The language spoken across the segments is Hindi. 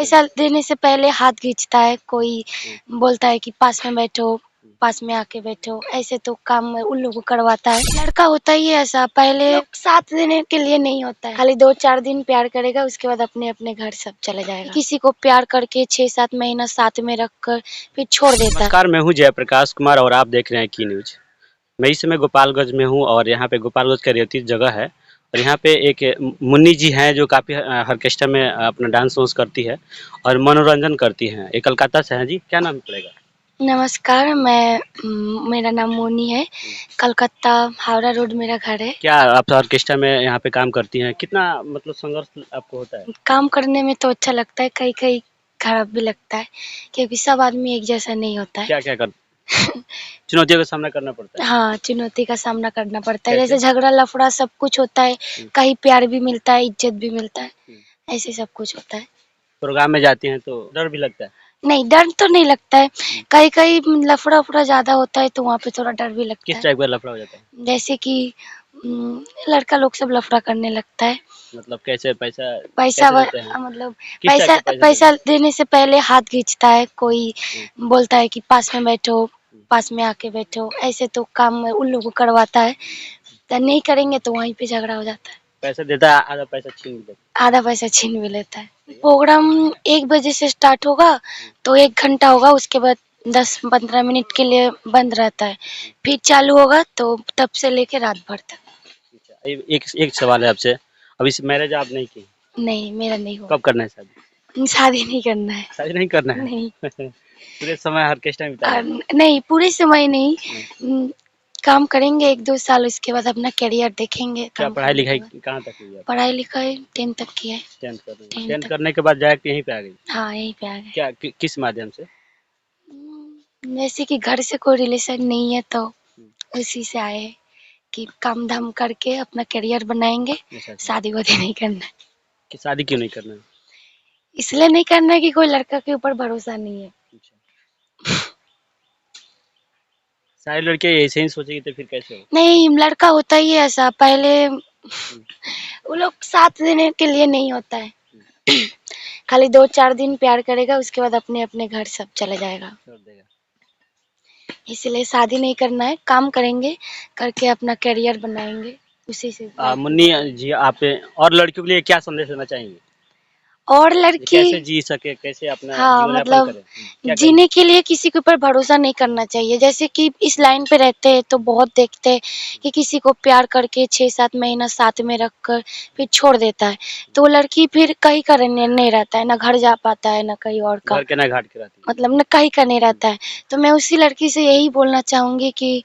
पैसा देने से पहले हाथ खींचता है, कोई बोलता है कि पास में बैठो, पास में आके बैठो, ऐसे तो काम उन लोगों को करवाता है। लड़का होता ही है ऐसा, पहले साथ देने के लिए नहीं होता है, खाली 2-4 दिन प्यार करेगा, उसके बाद अपने अपने घर सब चले जाएगा। किसी को प्यार करके 6-7 महीना साथ में रखकर फिर छोड़ देता है। नमस्कार, मैं हूं जयप्रकाश कुमार और आप देख रहे हैं की न्यूज। मैं इस समय गोपालगंज में हूं और यहाँ पे गोपालगंज का रेवती जगह है और यहाँ पे एक मुन्नी जी हैं जो काफ़ी ऑर्केस्ट्रा में अपना डांस वांस करती है और मनोरंजन करती हैं। ये कलकत्ता से हैं जी, क्या नाम पड़ेगा? नमस्कार, मेरा नाम मोनी है, कलकत्ता हावड़ा रोड मेरा घर है। क्या आप ऑर्केस्ट्रा में यहाँ पे काम करती हैं? कितना मतलब संघर्ष आपको होता है? काम करने में तो अच्छा लगता है, कहीं-कहीं खराब भी लगता है, क्योंकि सब आदमी एक जैसा नहीं होता है। क्या-क्या कर चुनौतियों का सामना करना पड़ता है? हाँ, चुनौती का सामना करना पड़ता है, कैसे? जैसे झगड़ा लफड़ा सब कुछ होता है, कहीं प्यार भी मिलता है, इज़्ज़त भी मिलता है, ऐसे सब कुछ होता है। प्रोग्राम में जाती हैं तो डर भी लगता है? नहीं, डर तो नहीं लगता है, कहीं-कहीं लफड़ा-वफड़ा ज़्यादा होता है, तो वहाँ पे थोड़ा डर भी लगता किस है। टाइप का लफड़ा हो जाता है? जैसे कि लड़का लोग सब लफड़ा करने लगता है। मतलब कैसे पैसा पैसा कैसे व देते हैं? मतलब किस टाइप पैसा का पैसा देते पैसा हैं? देने से पहले हाथ खींचता है, कोई बोलता है कि पास में बैठो, पास में आके बैठो, ऐसे तो काम उन लोगों को करवाता है, तो नहीं करेंगे तो वहीं पे झगड़ा हो जाता है। पैसा देता है, आधा पैसा छीन भी लेता आधा पैसा छीन भी लेता है। प्रोग्राम 1 बजे से स्टार्ट होगा, तो 1 घंटा होगा, उसके बाद 10-15 मिनट के लिए बंद रहता है, फिर चालू होगा तो तब से लेके रात भर तक। है। एक एक सवाल है आपसे, अभी मैरिज आप नहीं की, नहीं, मेरा नहीं कब हुआ। करना है शादी? शादी नहीं करना है। शादी नहीं करना है? नहीं। पूरे समय ऑर्केस्ट्रा में बिताना है? नहीं, पूरे समय नहीं, नहीं। काम करेंगे 1-2 साल, उसके बाद अपना करियर देखेंगे क्या काम पढ़ाई करने के लिखाई बाद। कहाँ तक की है आप? पढ़ाई-लिखाई 10 तक की है। 10th कर रही हैं। 10 10th तक। करने के बाद डायरेक्ट यहीं पे आ गई? हाँ, यहीं पे आ गए। क्या किस माध्यम से? जैसे कि घर से कोई रिलेशन नहीं है, तो उसी से आए हैं कि काम-धाम करके अपना करियर बनाएँगे, अच्छा, अच्छा। शादी-वादी नहीं करना है। कि शादी क्यों नहीं करना है? इसलिए नहीं करना है कि कोई लड़का के ऊपर भरोसा नहीं है। अच्छा। सारी लड़कियाँ ऐसे ही सोचेंगी तो फिर कैसे हो? नहीं, लड़का होता ही है ऐसा, पहले हुँ, वो लोग साथ देने के लिए नहीं होता है। हुँ, खाली 2-4 दिन प्यार करेगा, उसके बाद अपने-अपने घर सब चले जाएगा। छोड़ देगा। इसलिए शादी नहीं करना है, काम करेंगे, करके अपना करियर बनाएँगे, उसी से लाइफ में मुन्नी जी, आप और लड़कियों के लिए क्या संदेश देना चाहेंगी? और ये लड़की कैसे जी सके, कैसे अपना हाँ, जीवन यापन मतलब करें? क्या कहेंगी? जीने के लिए किसी के ऊपर भरोसा नहीं करना चाहिए। जैसे कि इस लाइन पे रहते हैं तो बहुत देखते हैं कि किसी को प्यार करके 6-7 महीना साथ में रखकर फिर छोड़ देता है। तो वो लड़की फिर कहीं का रहने नहीं रहता है, ना घर जा पाता है, ना कहीं और का, घर के ना घाट के रहती है। मतलब ना कहीं का नहीं रहता है। तो मैं उसी लड़की से यही बोलना चाहूँगी कि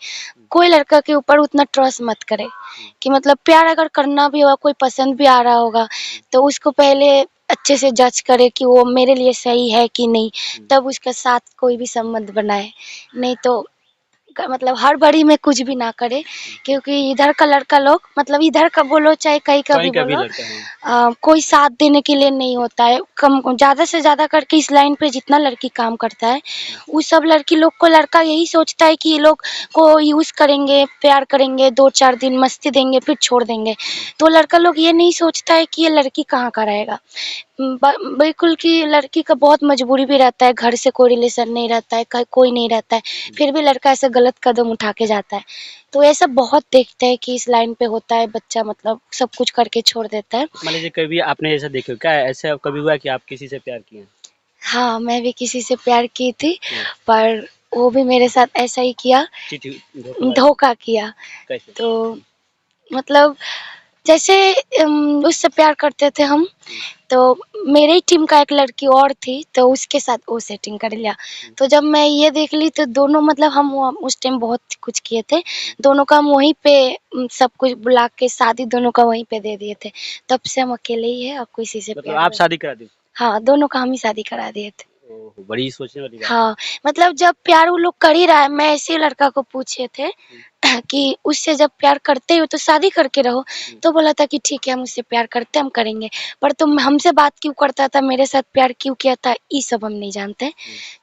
कोई लड़का के ऊपर उतना ट्रस्ट मत करे, कि मतलब प्यार अगर करना भी होगा, कोई पसंद भी आ रहा होगा, तो उसको पहले अच्छे से जज करे कि वो मेरे लिए सही है कि नहीं, तब उसके साथ कोई भी संबंध बनाए। नहीं तो मतलब हड़बड़ी में कुछ भी ना करे, क्योंकि इधर का लड़का लोग, मतलब इधर का बोलो चाहे कहीं का भी कहीं का भी बोलो, लड़का है। कोई साथ देने के लिए नहीं होता है। कम ज़्यादा से ज़्यादा करके इस लाइन पे जितना लड़की काम करता है, उस सब लड़की लोग को लड़का यही सोचता है कि ये लोग को यूज़ करेंगे, प्यार करेंगे, 2-4 दिन मस्ती देंगे, फिर छोड़ देंगे। तो लड़का लोग ये नहीं सोचता है कि ये लड़की कहाँ का रहेगा। बिल्कुल कि लड़की का बहुत मजबूरी भी रहता है, घर से कोई रिलेशन नहीं रहता है, कोई नहीं रहता है, फिर भी लड़का ऐसा गलत कदम उठा के जाता है। तो ऐसा बहुत देखते हैं कि इस लाइन पे होता है, बच्चा मतलब सब कुछ करके छोड़ देता है। मान लीजिए कभी आपने ऐसा देखे हो क्या, ऐसा कभी हुआ कि आप किसी से प्यार किए हैं? हाँ, मैं भी किसी से प्यार की थी, पर वो भी मेरे साथ ऐसा ही किया, चिट्ठी धोखेबाजी धोखा किया। कैसे? तो मतलब जैसे उससे प्यार करते थे हम, तो मेरे ही टीम का एक लड़की और थी, तो उसके साथ वो सेटिंग कर लिया। तो जब मैं ये देख ली तो दोनों, मतलब हम वो उस टाइम बहुत कुछ किए थे, दोनों का हम वहीं पे सब कुछ बुला के शादी दोनों का वहीं पे दे दिए थे। तब से हम अकेले ही हैं और किसी से मतलब प्यार आप वैर। शादी करा दी? हाँ, दोनों का हम ही शादी करा दिए थे। ओह! बड़ी सोचने वाली बात है। हाँ, मतलब जब प्यार वो लोग कर ही रहा है, मैं ऐसे लड़का को पूछे थे, कि उससे जब प्यार करते हो तो शादी करके रहो। तो बोला था कि ठीक है, हम उससे प्यार करते हैं, हम करेंगे, पर तुम हमसे बात क्यों करता था, मेरे साथ प्यार क्यों किया था, ये सब हम नहीं जानते।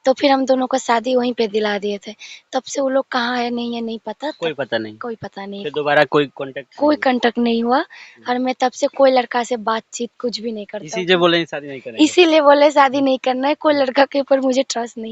तो फिर हम दोनों का शादी वहीं पे दिला दिए थे। तब से वो लोग कहाँ है नहीं है नहीं पता, कोई पता नहीं, कोई पता नहीं, फिर दोबारा कोई कांटेक्ट कोई कांटेक्ट नहीं हुआ। और मैं तब से कोई लड़का से बातचीत कुछ भी नहीं करता इसी से बोले शादी नहीं करेंगे। इसीलिए बोले शादी नहीं करना है, कोई लड़का के ऊपर मुझे ट्रस्ट नहीं।